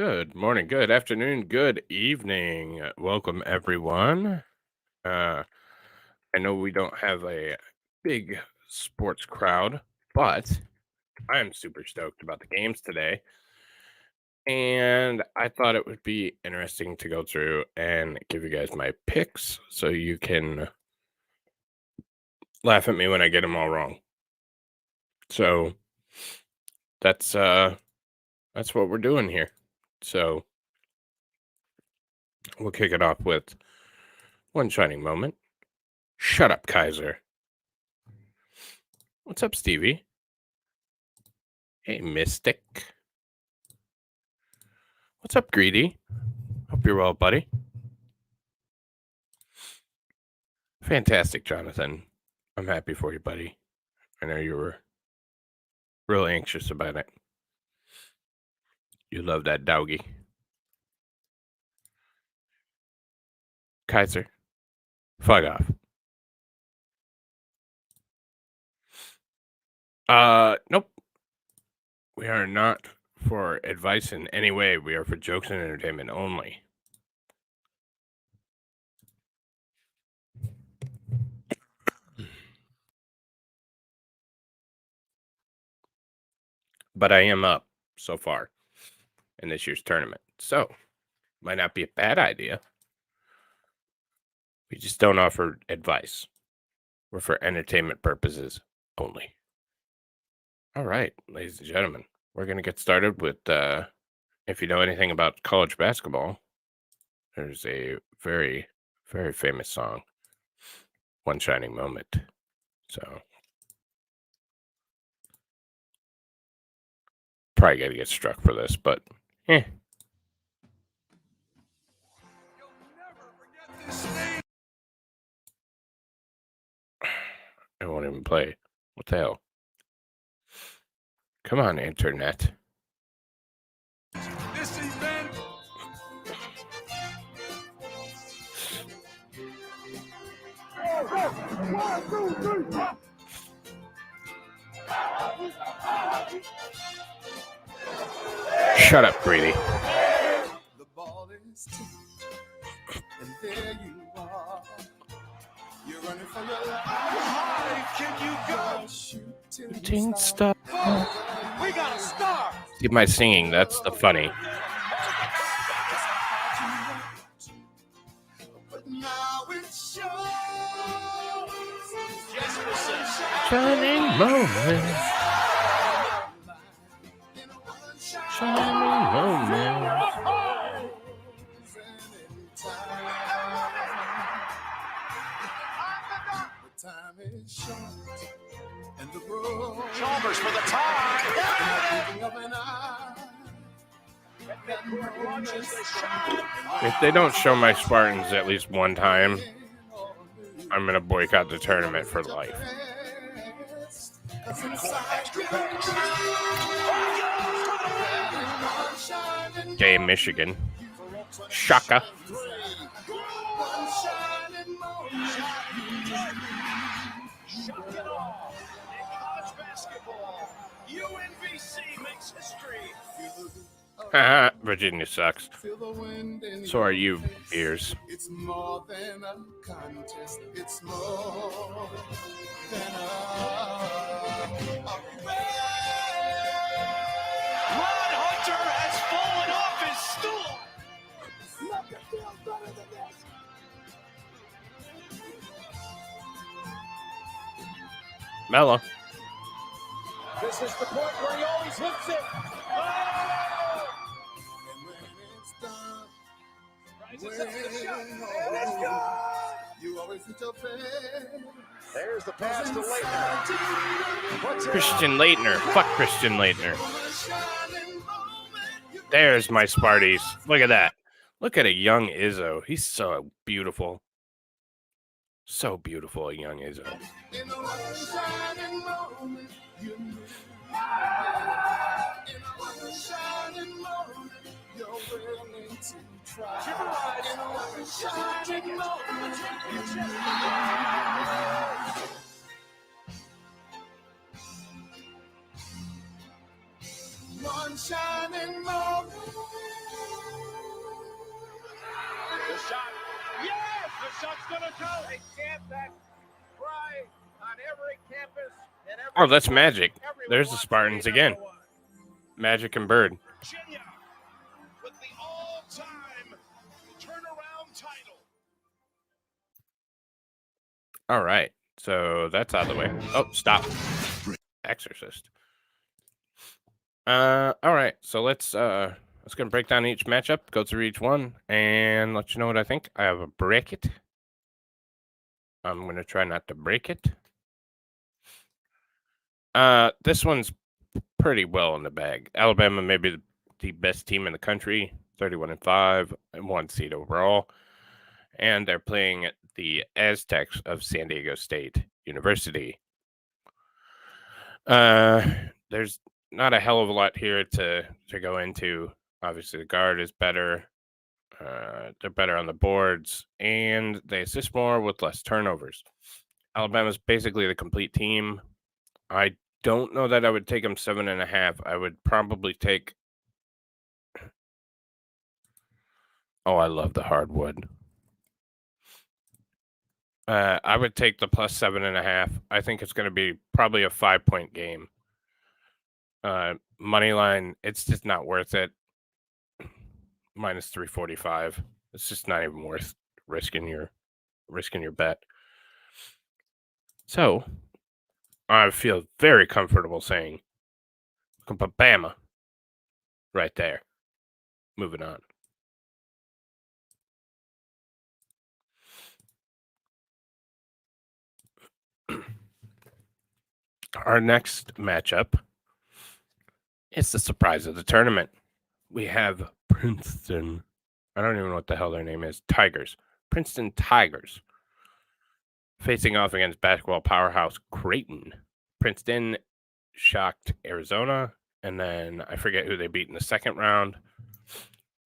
Good morning, good afternoon, good evening. Welcome, everyone. Uh, I know we don't have a big sports crowd, but I'm super stoked about the games today. And I thought it would be interesting to go through and give you guys my picks so you can laugh at me when I get them all wrong. So that's uh that's what we're doing here. So we'll kick it off with one shining moment. Shut up, Kaiser. What's up, Stevie? Hey, Mystic. What's up, Greedy? Hope you're well, buddy. Fantastic, Jonathan. I'm happy for you, buddy. I know you were real anxious about it. You love that doggy. Kaiser, fuck off. Nope. We are not for advice in any way. We are for jokes and entertainment only. But I am up so far in this year's tournament. So, might not be a bad idea. We just don't offer advice. We're for entertainment purposes only. All right, ladies and gentlemen, we're going to get started with, if you know anything about college basketball, there's a very, very famous song, One Shining Moment. So, probably got to get struck for this, but I won't even play. What the hell? Come on, internet. This event. One, two, three. Shut up, Greedy. The ball is tipped, and there you are. You're running for your life. How high can you go? Shooting star. We got a star. See my singing, that's the funny. But now it shows. Shining moment. Shining moment. The time is short, and the road. Chalmers for the tie. If they don't show my Spartans at least one time, I'm going to boycott the tournament for life. Game Michigan. Shaka. Haha, Virginia sucks. So are you, ears. It's more than a contest. It's more than a Ron Hunter has fallen off his stool. Nothing feels better than this. Mella. This is the point where he always hits it. And when it's done, you always hit your face. There's the pass to Leitner. Christian Leitner. Fuck Christian Leitner. There's my Sparties. Look at that. Look at a young Izzo. He's so beautiful. So beautiful, a young Izzo. In a one shining moment, you knew. In a one shining moment, you're willing to try. In a one shining moment, you knew. One shining moment. shot's gonna go. They chant that cry on every campus. And every Oh, that's sport. Magic. Everyone There's the wants to be Spartans number again. one. Magic and Bird. Virginia with the all-time turnaround title. All right. So that's out of the way. Oh, stop. Exorcist. All right. So let's gonna break down each matchup, go through each one, and let you know what I think. I have a bracket. I'm gonna try not to break it. This one's pretty well in the bag. Alabama may be the best team in the country, 31-5, and 1 seed overall. And they're playing the Aztecs of San Diego State University. There's not a hell of a lot here to go into. Obviously, the guard is better. They're better on the boards, and they assist more with less turnovers. Alabama's basically the complete team. I don't know that I would take them 7.5. I would probably take. Oh, I love the hardwood. I would take the plus 7.5. I think it's going to be probably a 5-point game. Money line, it's just not worth it. Minus 345. It's just not even worth risking your bet. So I feel very comfortable saying Bama right there. Moving on. Our next matchup is the surprise of the tournament. We have Princeton. I don't even know what the hell their name is. Tigers. Princeton Tigers. Facing off against basketball powerhouse Creighton. Princeton shocked Arizona, and then I forget who they beat in the second round.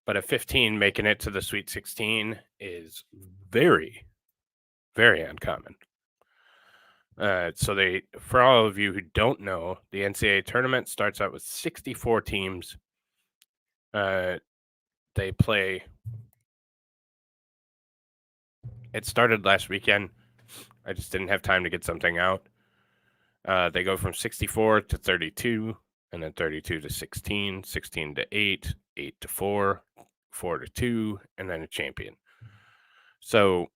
But a 15 making it to the Sweet 16 is very, very uncommon. So for all of you who don't know, the NCAA tournament starts out with 64 teams. They play. It started last weekend. I just didn't have time to get something out. They go from 64 to 32, and then 32 to 16, 16 to 8, 8 to 4, 4 to 2, and then a champion. So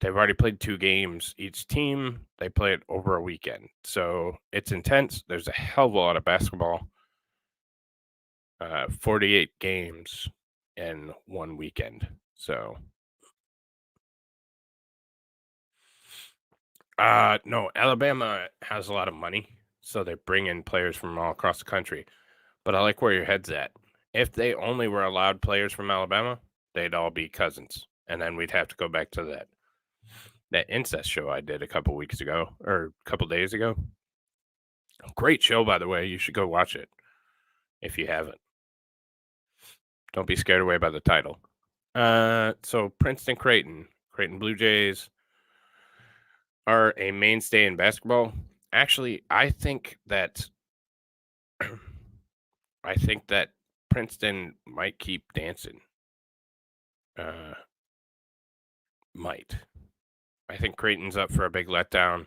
they've already played 2 games each team. They play it over a weekend. So it's intense. There's a hell of a lot of basketball. 48 games in one weekend. So no, Alabama has a lot of money, so they bring in players from all across the country. But I like where your head's at. If they only were allowed players from Alabama, they'd all be cousins, and then we'd have to go back to that incest show I did a couple weeks ago or a couple days ago. Great show, by the way. You should go watch it if you haven't. Don't be scared away by the title. So Princeton Creighton Blue Jays are a mainstay in basketball. Actually, I think that Princeton might keep dancing. Might. I think Creighton's up for a big letdown.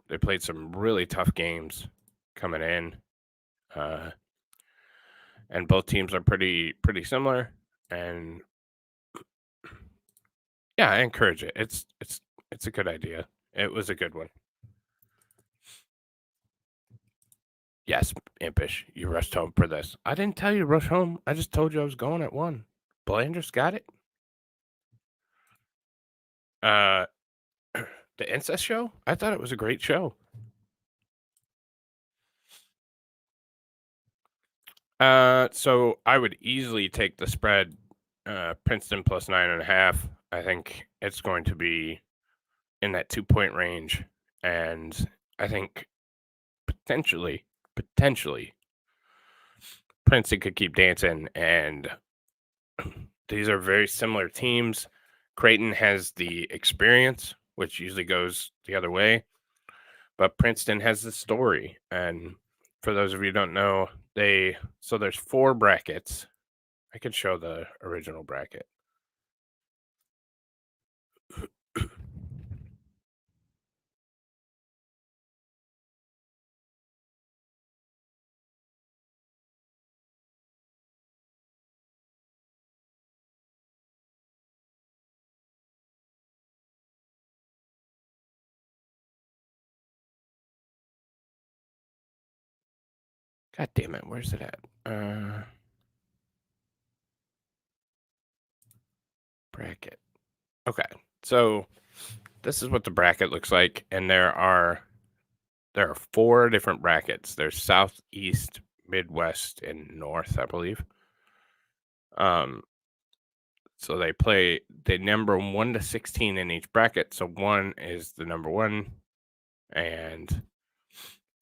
They played some really tough games coming in. And both teams are pretty similar. And yeah, I encourage it. It's a good idea. It was a good one. Yes, Impish, you rushed home for this. I didn't tell you to rush home. I just told you I was going at 1. Blanders got it. The incest show? I thought it was a great show. So I would easily take the spread, Princeton plus 9.5. I think it's going to be in that 2-point range, and I think potentially Princeton could keep dancing. And these are very similar teams. Creighton has the experience, which usually goes the other way, but Princeton has the story. And for those of you who don't know, there's 4 brackets. I could show the original bracket. God damn it, where's it at? Bracket. Okay, so this is what the bracket looks like, and there are 4 different brackets. There's South, East, Midwest, and North, I believe. So they number 1 to 16 in each bracket. So 1 is the number 1, and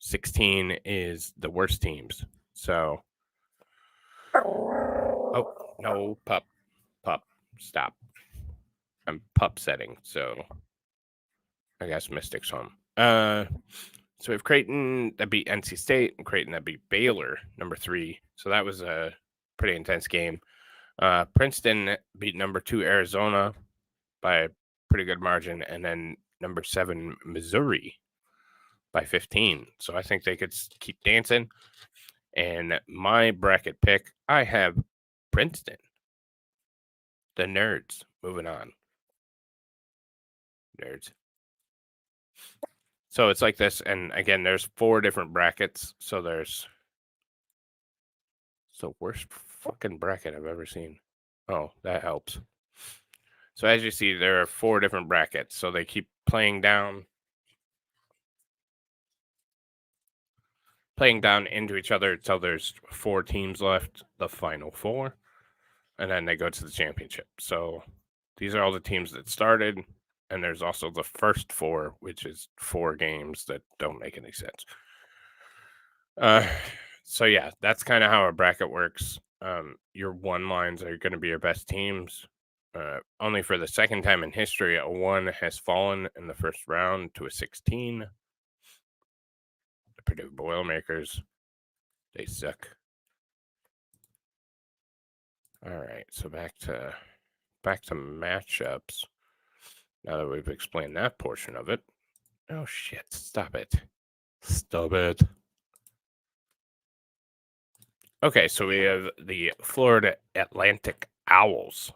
16 is the worst teams. So, oh no, pup, stop. I'm pup setting, so I guess Mystics home. So we have Creighton that beat NC State and Creighton that beat Baylor, number 3. So that was a pretty intense game. Princeton beat number 2 Arizona by a pretty good margin, and then number 7 Missouri by 15. So I think they could keep dancing. And my bracket pick, I have Princeton. The nerds. Moving on. Nerds. So it's like this, and again, there's 4 different brackets. So there's the worst fucking bracket I've ever seen. Oh, that helps. So as you see, there are 4 different brackets. So they keep playing down into each other until there's 4 teams left, the final 4, and then they go to the championship. So these are all the teams that started, and there's also the first 4, which is 4 games that don't make any sense. So yeah, that's kind of how a bracket works. Your 1 lines are going to be your best teams. Only for the second time in history, a 1 has fallen in the first round to a 16. The Purdue Boilermakers, they suck. All right, so back to matchups. Now that we've explained that portion of it. Oh shit! Stop it! Stop it! Okay, so we have the Florida Atlantic Owls,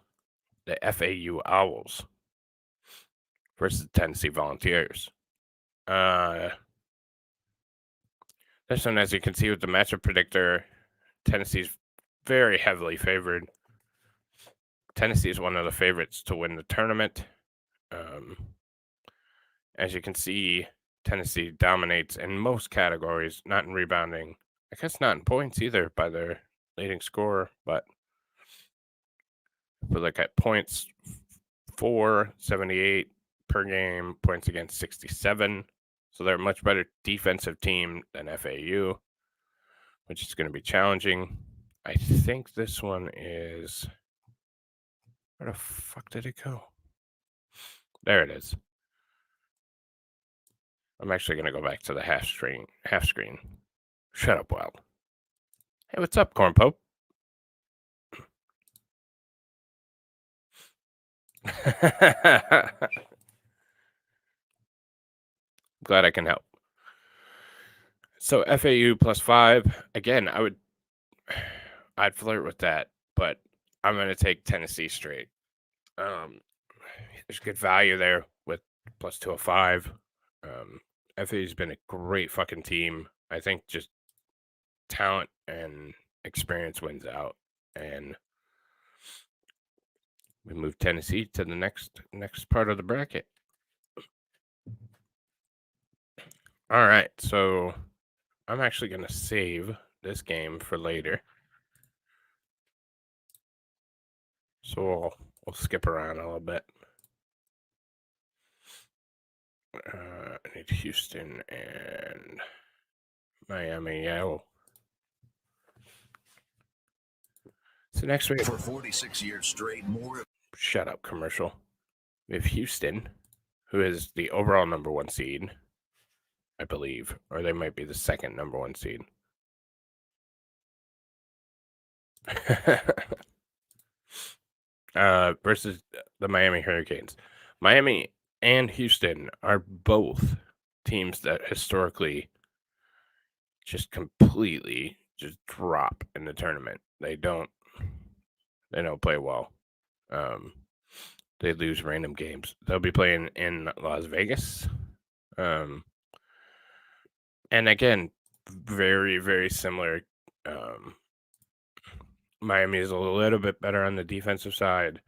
the FAU Owls, versus the Tennessee Volunteers. This one, as you can see with the matchup predictor, Tennessee's very heavily favored. Tennessee is one of the favorites to win the tournament. As you can see, Tennessee dominates in most categories, not in rebounding. I guess not in points either by their leading scorer, but if we look at points, 478 per game, points against 67. So they're a much better defensive team than FAU, which is going to be challenging. I think this one is... Where the fuck did it go? There it is. I'm actually going to go back to the half screen. Shut up, Wild. Hey, what's up, Corn Pope? Glad I can help. So FAU +5. Again, I'd flirt with that, but I'm going to take Tennessee straight. There's good value there with +205. FAU's been a great fucking team. I think just talent and experience wins out, and we move Tennessee to the next part of the bracket. All right, so I'm actually going to save this game for later. So we'll skip around a little bit. I need Houston and Miami. Yeah. So next week, For 46 years straight, more. Shut up, commercial. We have Houston, who is the overall number 1 seed, I believe, or they might be the second number 1 seed. Versus the Miami Hurricanes. Miami and Houston are both teams that historically just completely just drop in the tournament. They don't play well. They lose random games. They'll be playing in Las Vegas. And again, very, very similar Miami is a little bit better on the defensive side.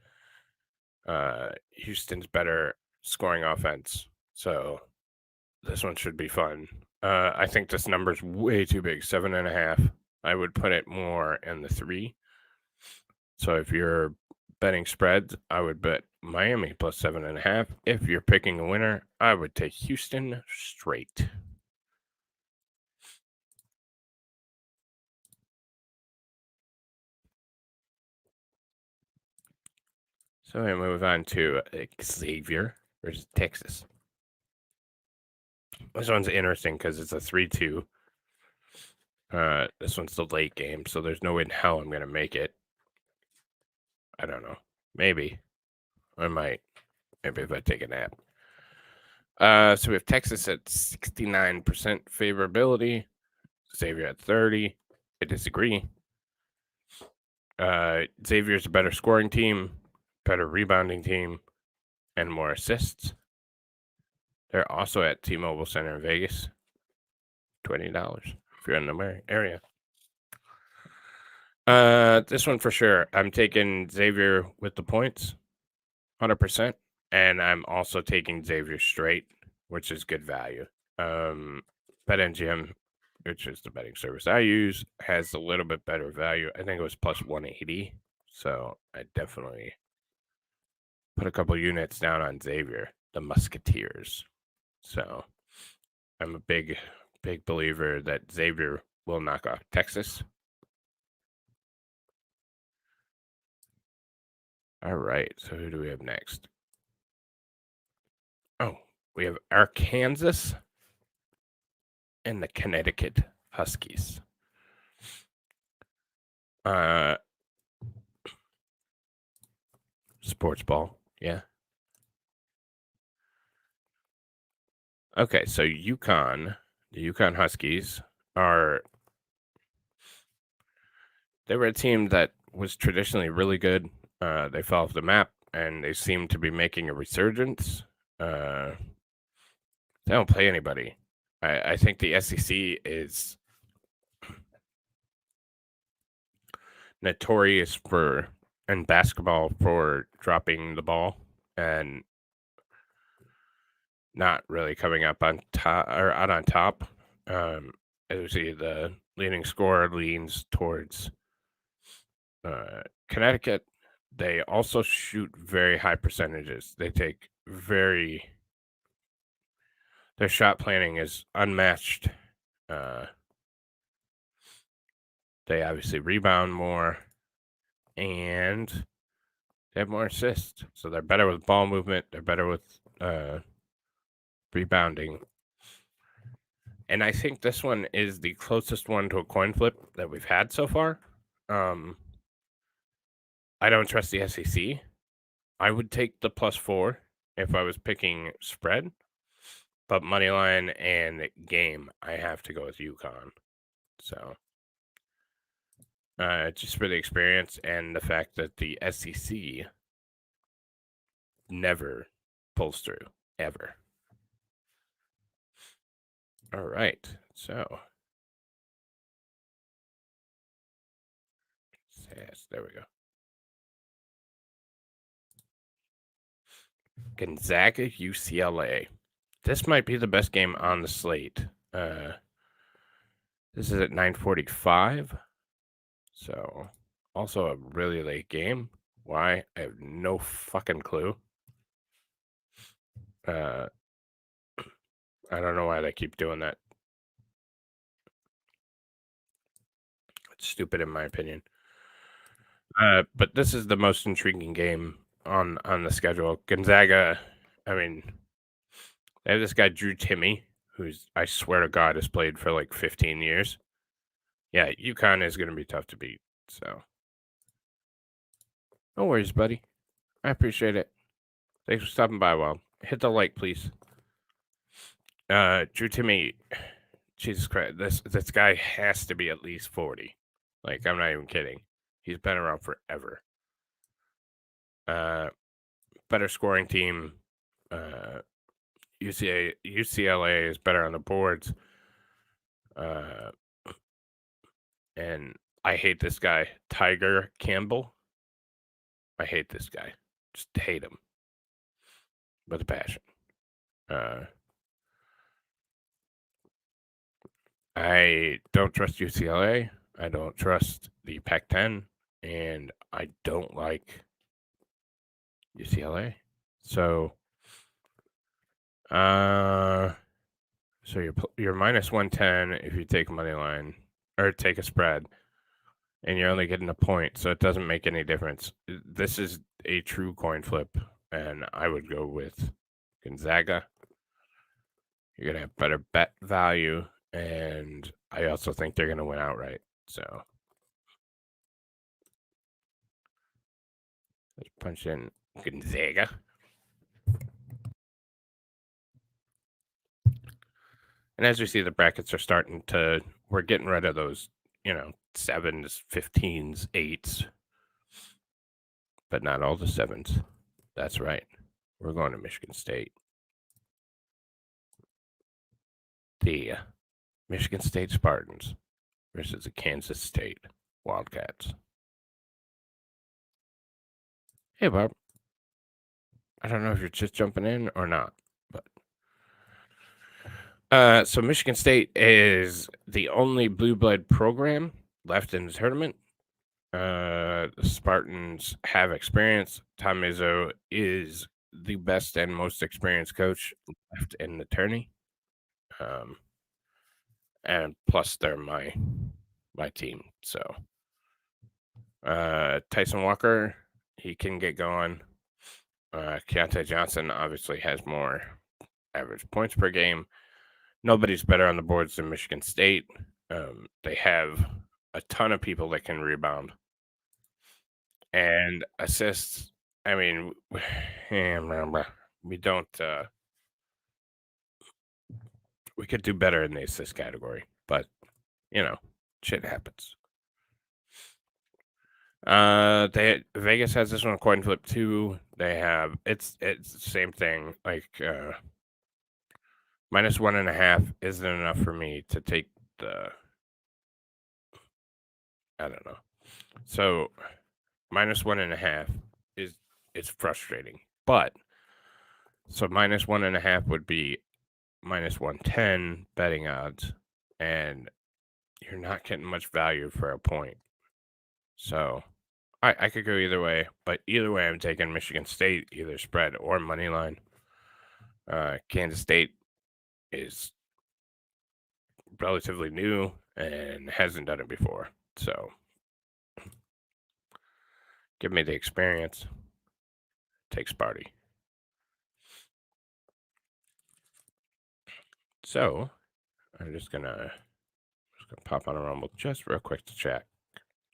Houston's better scoring offense, so this one should be fun. I think this number's way too big, 7.5. I would put it more in the 3. So if you're betting spreads, I would bet Miami plus 7.5. If you're picking a winner, I would take Houston straight. So we move on to Xavier versus Texas. This one's interesting because it's a 3-2. This one's the late game, so there's no way in hell I'm going to make it. I don't know. Maybe. I might. Maybe if I take a nap. So we have Texas at 69% favorability. Xavier at 30. I disagree. Xavier's a better scoring team, better rebounding team, and more assists. They're also at T-Mobile Center in Vegas. $20 if you're in the area. This one for sure. I'm taking Xavier with the points, 100%, and I'm also taking Xavier straight, which is good value. BetMGM, which is the betting service I use, has a little bit better value. I think it was plus 180, so I definitely put a couple units down on Xavier, the Musketeers. So I'm a big believer that Xavier will knock off Texas. All right, so who do we have next? Oh, we have Arkansas and the Connecticut Huskies. Sports ball, yeah. Okay, so the UConn Huskies they were a team that was traditionally really good. They fell off the map, and they seem to be making a resurgence. They don't play anybody. I think the SEC is notorious in basketball for dropping the ball and not really coming up on top or out on top. As you see, the leading scorer leans towards Connecticut. They also shoot very high percentages. They take their shot planning is unmatched. They obviously rebound more, and they have more assists. So they're better with ball movement. They're better with rebounding. And I think this one is the closest one to a coin flip that we've had so far. I don't trust the SEC. I would take the +4 if I was picking spread, but money line and game, I have to go with UConn. So, just for the experience and the fact that the SEC never pulls through, ever. All right, so yes, there we go. Gonzaga, UCLA. This might be the best game on the slate. This is at 9:45. So, also a really late game. Why? I have no fucking clue. I don't know why they keep doing that. It's stupid in my opinion. But this is the most intriguing game on the schedule. Gonzaga, I mean, they have this guy Drew Timme, who's I swear to God has played for like 15 years. Yeah, UConn is going to be tough to beat. So, no worries, buddy. I appreciate it. Thanks for stopping by. Well, hit the like, please. Drew Timme, Jesus Christ, this guy has to be at least 40. Like, I'm not even kidding. He's been around forever. Better scoring team. UCLA is better on the boards. and I hate this guy, Tiger Campbell. I hate this guy. Just hate him with a passion. I don't trust UCLA. I don't trust the Pac-10, and I don't like UCLA. So, you're minus 110 if you take a money line or take a spread, and you're only getting a point, so it doesn't make any difference. This is a true coin flip, and I would go with Gonzaga. You're gonna have better bet value, and I also think they're gonna win outright. So let's punch in Gonzaga. And as we see, the brackets are starting to, we're getting rid of those, 7s, 15s, 8s, but not all the 7s. That's right. We're going to Michigan State. The Michigan State Spartans versus the Kansas State Wildcats. Hey, Bob. I don't know if you're just jumping in or not, but so Michigan State is the only blue blood program left in the tournament. The Spartans have experience. Tom Izzo is the best and most experienced coach left in the tourney. And plus they're my team. So Tyson Walker, he can get going. Keontae Johnson obviously has more average points per game. Nobody's better on the boards than Michigan State. They have a ton of people that can rebound and assists. I mean, we don't. We could do better in the assist category, but shit happens. Vegas has this one coin flip too. They have it's the same thing. Like minus 1.5 isn't enough for me to take the. I don't know. So minus 1.5 is frustrating, but so minus 1.5 would be minus 110 betting odds, and you're not getting much value for a point. So I could go either way, but either way, I'm taking Michigan State, either spread or money line. Kansas State is relatively new and hasn't done it before, so give me the experience. Take Sparty. So I'm just gonna pop on a Rumble just real quick to chat.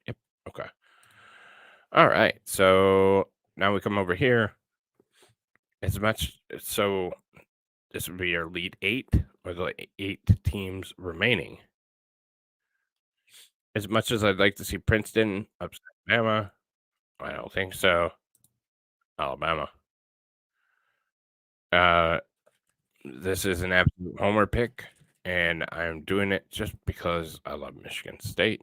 Yep. Okay. All right. So now we come over here. This would be your Elite 8 or the 8 teams remaining. As much as I'd like to see Princeton upset Alabama, I don't think so. Alabama. This is an absolute homer pick, and I'm doing it just because I love Michigan State.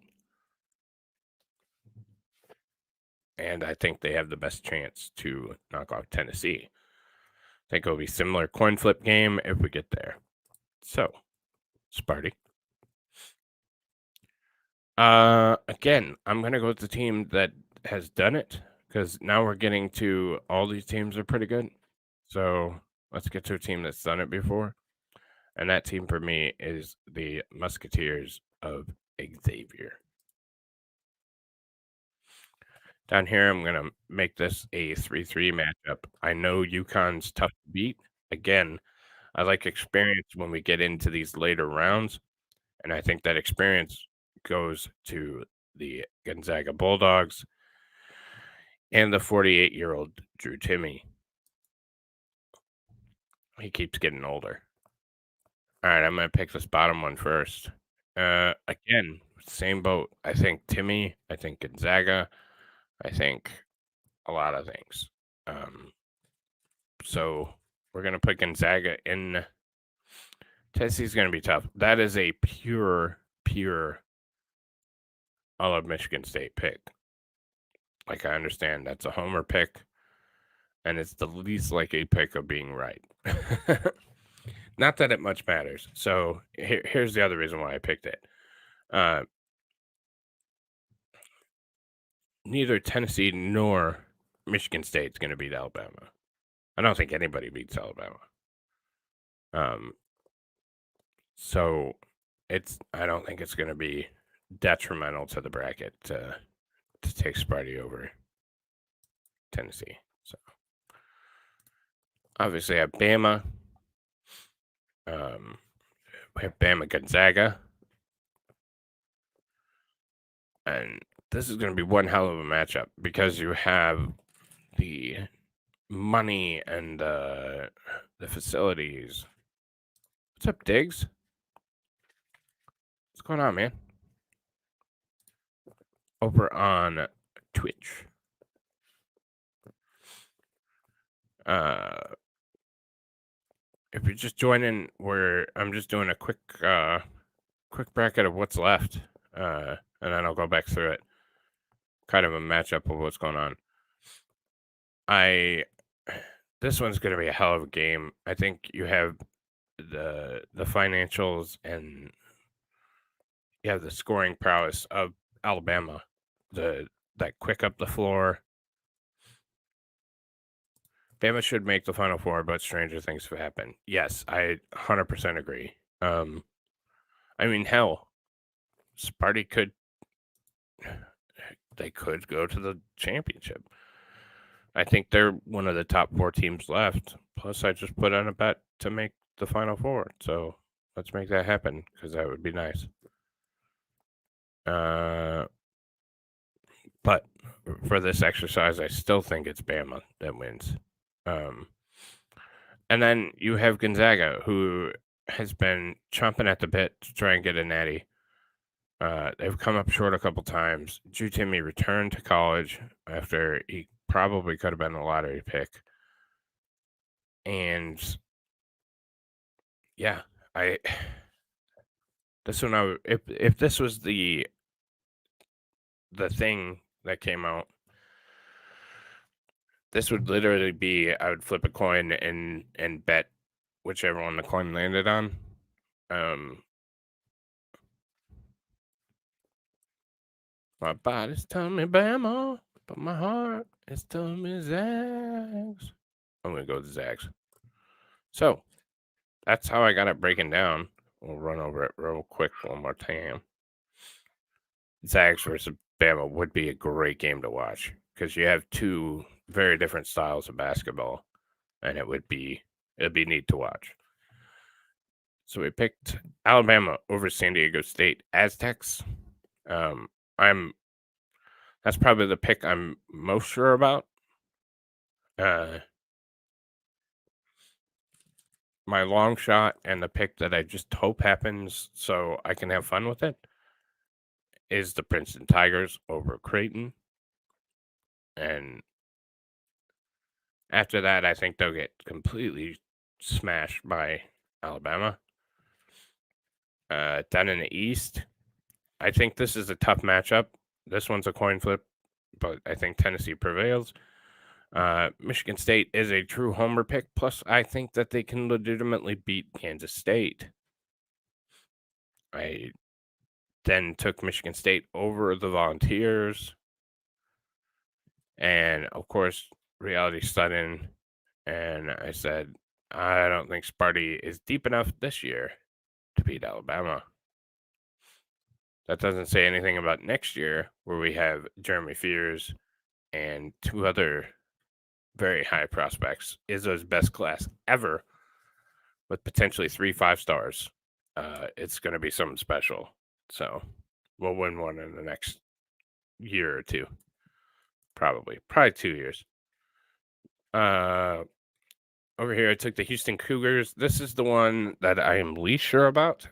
And I think they have the best chance to knock off Tennessee. I think it'll be similar coin flip game if we get there. So, Sparty. Again, I'm going to go with the team that has done it because now we're getting to all these teams are pretty good. So let's get to a team that's done it before. And that team for me is the Musketeers of Xavier. Down here, I'm going to make this a 3-3 matchup. I know UConn's tough to beat. Again, I like experience when we get into these later rounds. And I think that experience goes to the Gonzaga Bulldogs and the 48-year-old Drew Timme. He keeps getting older. All right, I'm going to pick this bottom one first. Again, same boat. I think Timme, I think Gonzaga, I think a lot of things. So we're going to put Gonzaga in. Tennessee's going to be tough. That is a pure I'll have Michigan State pick. Like, I understand that's a homer pick, and it's the least likely pick of being right. Not that it much matters. So here's the other reason why I picked it. Neither Tennessee nor Michigan State's going to beat Alabama. I don't think anybody beats Alabama. So I don't think it's going to be detrimental to the bracket to take Sparty over Tennessee. So obviously I have Bama. We have Bama Gonzaga. And this is going to be one hell of a matchup because you have the money and the facilities. What's up, Diggs? What's going on, man? Over on Twitch. If you're just joining, I'm just doing a quick bracket of what's left, and then I'll go back through it. Kind of a matchup of what's going on. This one's going to be a hell of a game. I think you have the financials and you have the scoring prowess of Alabama. That quick up the floor. Bama should make the Final Four, but stranger things have happened. Yes, I 100% agree. I mean, hell, Sparty could go to the championship. I think they're one of the top 4 teams left. Plus, I just put on a bet to make the Final Four. So let's make that happen because that would be nice. But for this exercise, I still think it's Bama that wins. And then you have Gonzaga, who has been chomping at the bit to try and get a natty. They've come up short a couple times. Drew Timme returned to college after he probably could have been a lottery pick. And yeah, if this was the thing that came out, this would literally be, I would flip a coin and bet whichever one the coin landed on. My body's telling me Bama, but my heart is telling me Zags. I'm going to go with Zags. So, that's how I got it breaking down. We'll run over it real quick one more time. Zags versus Bama would be a great game to watch because you have 2 very different styles of basketball, and it'd be neat to watch. So we picked Alabama over San Diego State Aztecs. That's probably the pick I'm most sure about. My long shot and the pick that I just hope happens so I can have fun with it is the Princeton Tigers over Creighton. And after that, I think they'll get completely smashed by Alabama. Down in the East, I think this is a tough matchup. This one's a coin flip, but I think Tennessee prevails. Michigan State is a true homer pick. Plus, I think that they can legitimately beat Kansas State. I then took Michigan State over the Volunteers. And, of course, reality set in. And I said, I don't think Sparty is deep enough this year to beat Alabama. That doesn't say anything about next year, where we have Jeremy Fears and 2 other very high prospects. Izzo's best class ever, with potentially 3 5-stars. It's going to be something special. So we'll win one in the next year or 2. Probably 2 years. Over here, I took the Houston Cougars. This is the one that I am least sure about.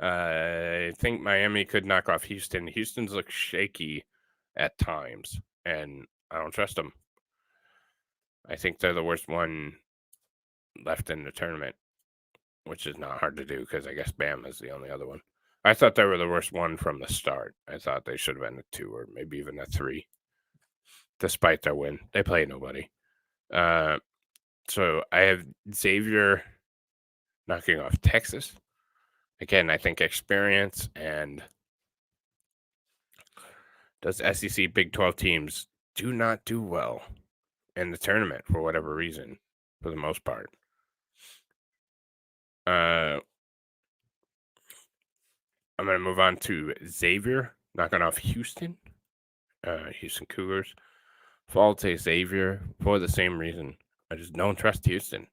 I think Miami could knock off Houston. Houston's look shaky at times, and I don't trust them. I think they're the worst one left in the tournament, which is not hard to do because I guess Bama is the only other one. I thought they were the worst one from the start. I thought they should have been a 2 or maybe even a 3, despite their win. They play nobody. So I have Xavier knocking off Texas. Again, I think experience and those SEC Big 12 teams do not do well in the tournament for whatever reason, for the most part. I'm going to move on to Xavier knocking off Houston. Houston Cougars. Fall to Xavier for the same reason. I just don't trust Houston.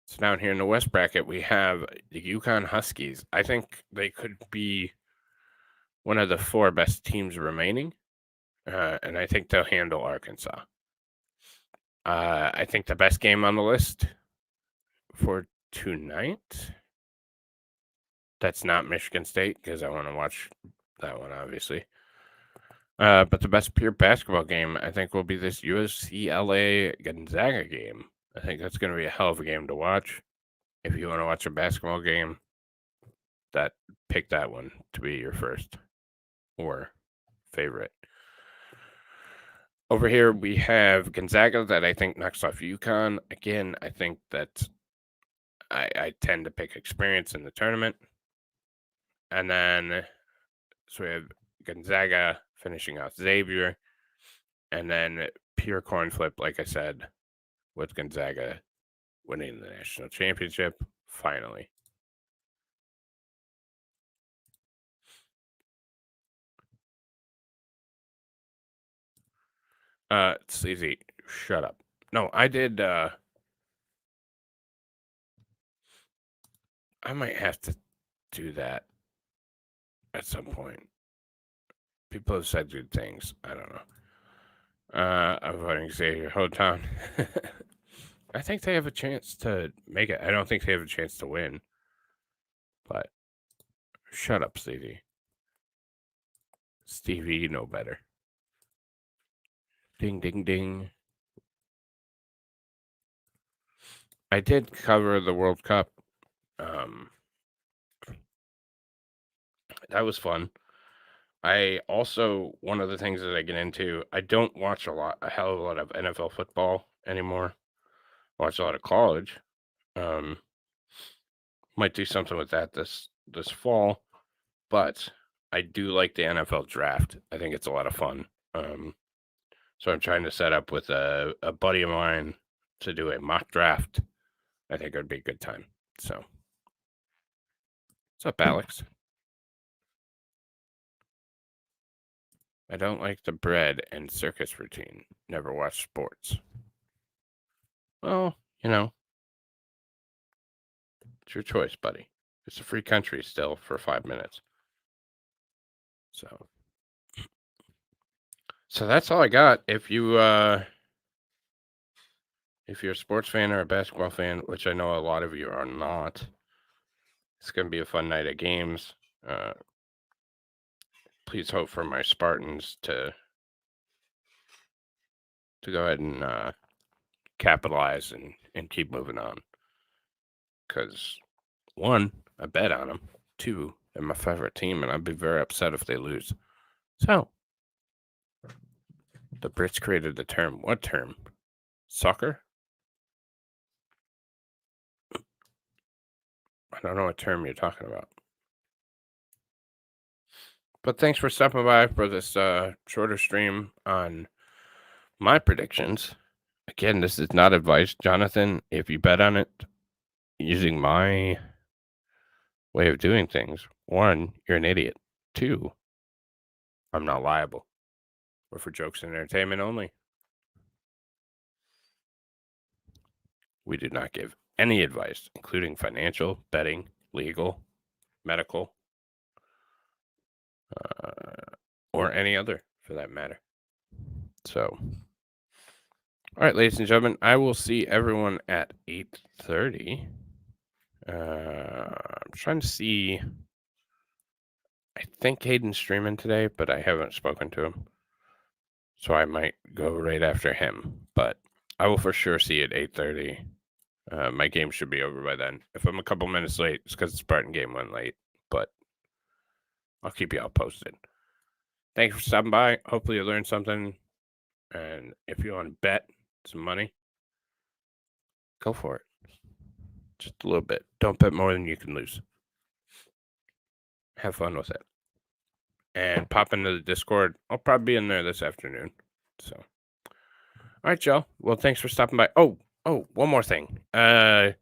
So down here in the West bracket, we have the UConn Huskies. I think they could be one of the 4 best teams remaining, and I think they'll handle Arkansas. I think the best game on the list for tonight, that's not Michigan State, because I want to watch that one, obviously. But the best pure basketball game, I think, will be this UCLA Gonzaga game. I think that's going to be a hell of a game to watch. If you want to watch a basketball game, pick that one to be your first or favorite. Over here, we have Gonzaga that I think knocks off UConn. Again, I think that I tend to pick experience in the tournament. And then, so we have Gonzaga finishing off Xavier. And then pure coin flip, like I said, with Gonzaga winning the national championship, finally. It's easy. Shut up. No, I did, I might have to do that at some point. People have said good things. I don't know. I'm voting Xavier Hotown. I think they have a chance to make it. I don't think they have a chance to win. But shut up, Stevie. Stevie, you know better. Ding, ding, ding. I did cover the World Cup. That was fun. I also, one of the things that I get into, I don't watch a hell of a lot of NFL football anymore. I watch a lot of college. Might do something with that this fall, but I do like the NFL draft. I think it's a lot of fun. So I'm trying to set up with a buddy of mine to do a mock draft. I think it would be a good time. So, what's up, Alex? I don't like the bread and circus routine. Never watch sports. Well, it's your choice, buddy. It's a free country still for 5 minutes. So that's all I got. If you're a sports fan or a basketball fan, which I know a lot of you are not, it's going to be a fun night of games. Please hope for my Spartans to go ahead and capitalize and keep moving on. Because 1, I bet on them. 2, they're my favorite team, and I'd be very upset if they lose. So, the Brits created the term. What term? Soccer? I don't know what term you're talking about. But thanks for stopping by for this shorter stream on my predictions. Again, this is not advice. Jonathan, if you bet on it using my way of doing things, 1, you're an idiot. 2, I'm not liable. We're for jokes and entertainment only. We do not give any advice, including financial, betting, legal, medical, or any other for that matter. So, all right, ladies and gentlemen, I will see everyone at 8:30. I'm trying to see. I think Hayden's streaming today, but I haven't spoken to him. So I might go right after him. But I will for sure see you at 8:30. My game should be over by then. If I'm a couple minutes late, it's because the Spartan game went late, but I'll keep you all posted. Thank you for stopping by. Hopefully you learned something. And if you want to bet some money, go for it. Just a little bit. Don't bet more than you can lose. Have fun with it. And pop into the Discord. I'll probably be in there this afternoon. So, all right, y'all. Well, thanks for stopping by. Oh, one more thing. Don't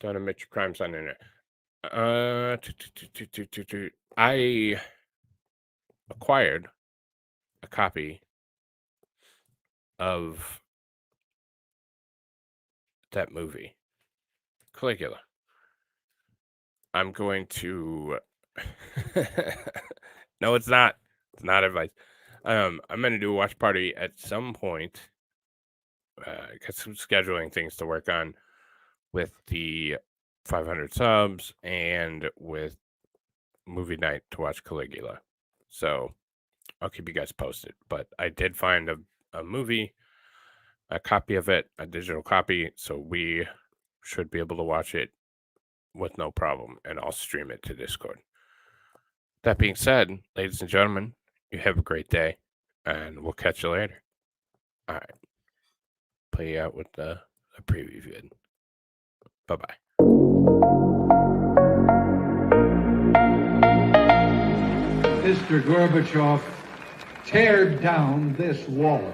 admit your crimes on the internet. I acquired a copy of that movie, Caligula. I'm going to. No, it's not. It's not advice. I'm going to do a watch party at some point. Got some scheduling things to work on with the 500 subs and with movie night to watch Caligula. So I'll keep you guys posted. But I did find a movie, a copy of it, a digital copy. So we should be able to watch it with no problem. And I'll stream it to Discord. That being said, ladies and gentlemen, you have a great day. And we'll catch you later. All right. Play out with the preview vid. Bye-bye. Mr. Gorbachev, tear down this wall.